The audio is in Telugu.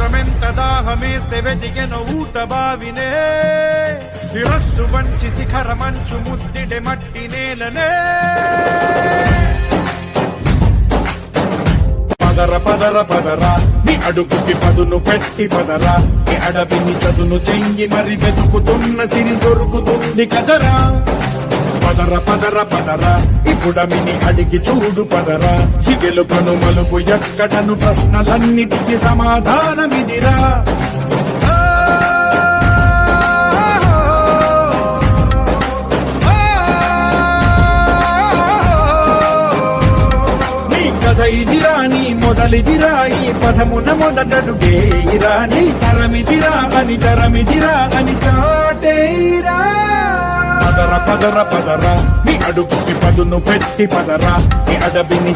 క్షణమెంత దాహమేస్తే వెతికెను ఊట బావినే శిరస్సు వంచి శిఖర మంచు ముద్దిడే మట్టి నేలనే పదర పదర పదరా నీ అడుగుకి పదును పెట్టి పదరా నీ అడవిని చదును చెయ్యి మరి వెతుకుతున్న సిరి దొరుకుతుంది కదరా పదర పదర పదరా ఇప్పుడమిని అడిగి చూడు పదరా చిగెలుకను మలుపు ఎక్కడను ప్రశ్నలన్నిటికీ సమాధానమిదిరా ఇదిరా నీ మొదలిదిరా ఈ పదమున మొదటడుగేయిరా నీ తరమిదిరా అని చాటేరా పదర పదర పదరా నీ అడుగుకి పదును పెట్టి పదరా నీ అడవిని